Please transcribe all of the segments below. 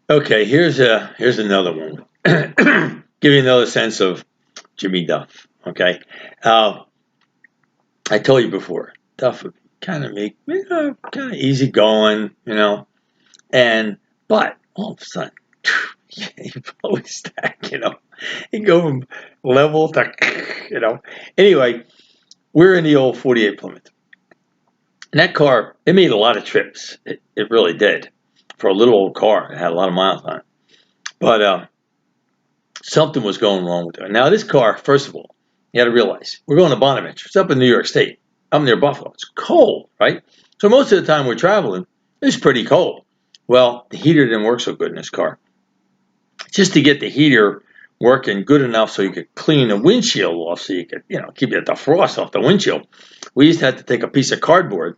Okay, here's another one. Give you another sense of Jimmy Duff. Okay, uh, I told you before, Duff would kind of make kind of easy going, and but all of a sudden, he blow his stack, He'd go from level to, Anyway, we're in the old 48 Plymouth. And that car, it made a lot of trips. It really did. For a little old car, it had a lot of miles on it. But something was going wrong with it. Now, this car, first of all, you got to realize we're going to Bonaventure. It's up in New York State. I'm near Buffalo. It's cold, right? So most of the time we're traveling, it's pretty cold. Well, the heater didn't work so good in this car. Just to get the heater working good enough so you could clean the windshield off, so you could, keep the frost off the windshield. We used to have to take a piece of cardboard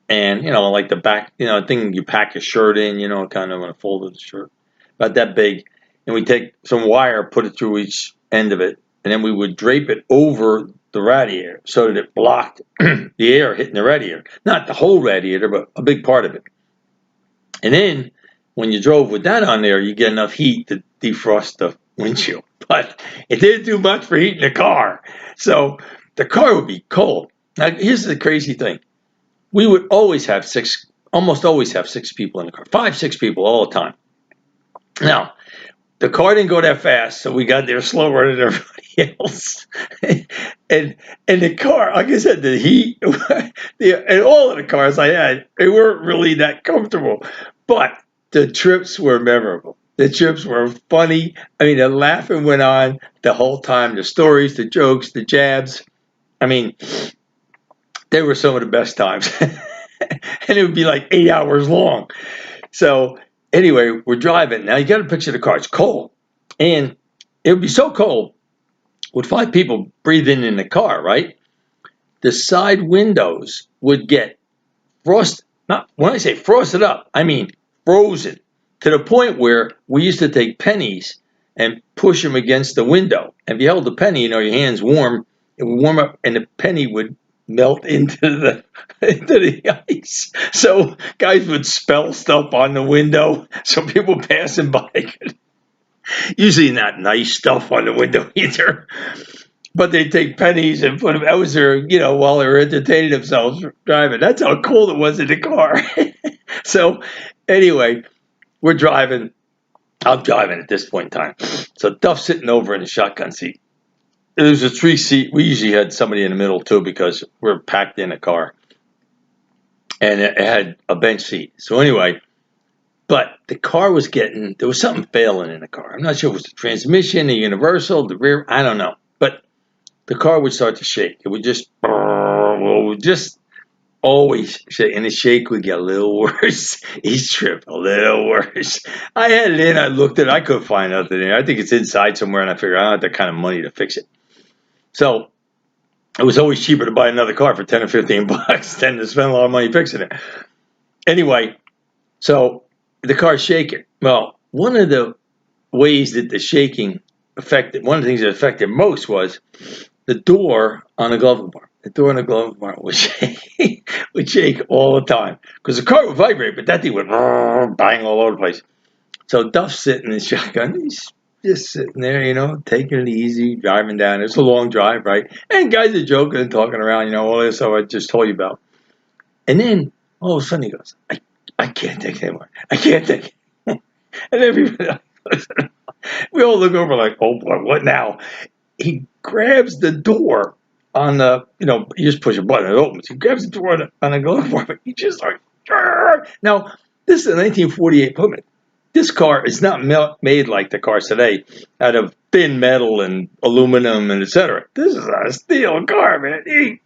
and, like the back, thing you pack your shirt in, kind of on a folded shirt, about that big. And we take some wire, put it through each end of it, and then we would drape it over the radiator so that it blocked the air hitting the radiator. Not the whole radiator, but a big part of it. And then when you drove with that on there, you get enough heat to defrost the windshield. But it didn't do much for heating the car. So the car would be cold. Now, here's the crazy thing. We would almost always have six people in the car. 5, 6 people all the time. Now, the car didn't go that fast, so we got there slower than everybody else. and the car, like I said, the heat, and all of the cars I had, they weren't really that comfortable. But the trips were memorable. The trips were funny. I mean, the laughing went on the whole time. The stories, the jokes, the jabs. I mean, they were some of the best times. And it would be like 8 hours long. So anyway, we're driving. Now you got to picture the car. It's cold. And it would be so cold with 5 people breathing in the car, right? The side windows would get frost. Not when I say frosted up, I mean frozen to the point where we used to take pennies and push them against the window. And if you held the penny, your hands warm, it would warm up, and the penny would melt into the ice. So guys would spell stuff on the window, so people passing by could. Usually not nice stuff on the window either. But they take pennies and put them. That was their, while they were entertaining themselves driving. That's how cold it was in the car. So, anyway, we're driving. I'm driving at this point in time. So Duff's sitting over in the shotgun seat. It was a 3-seat. We usually had somebody in the middle too because we're packed in a car, and it had a bench seat. So anyway, but the car was there was something failing in the car. I'm not sure if it was the transmission, the universal, the rear. I don't know, but the car would start to shake. It would just always shake, and the shake would get a little worse each trip, a little worse. I had it in, I looked at it, I couldn't find nothing in. I think it's inside somewhere, and I figured I don't have that kind of money to fix it. So it was always cheaper to buy another car for 10 or 15 bucks than to spend a lot of money fixing it. Anyway, so the car's shaking. Well, one of the ways that the shaking one of the things that affected most was the door on the glove compartment. The door on the glove compartment would shake all the time because the car would vibrate, but that thing would bang all over the place. So Duff's sitting in his shotgun. He's just sitting there, taking it easy, driving down. It's a long drive, right? And guys are joking and talking around, all this stuff I just told you about. And then all of a sudden he goes, I can't take it anymore. I can't take it. And everybody, we all look over like, oh boy, what now? He grabs the door on the, you just push a button, it opens. He grabs the door on the glove compartment. He just like, Argh! Now, this is a 1948 Plymouth. This car is not made like the cars today out of thin metal and aluminum and etc. This is a steel car, man. He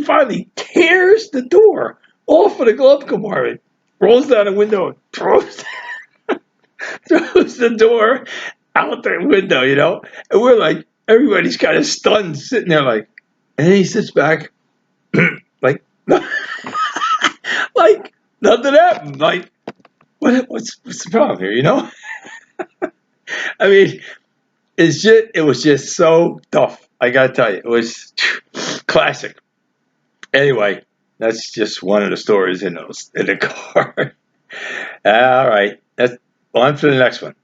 finally tears the door off of the glove compartment, rolls down the window, and throws the door out the window, And we're like, everybody's kind of stunned, sitting there like, and then he sits back, like, like nothing happened. Like, what's the problem here, I mean, it was just so tough. I gotta tell you, it was classic. Anyway, that's just one of the stories in the car. All right. That's on to the next one.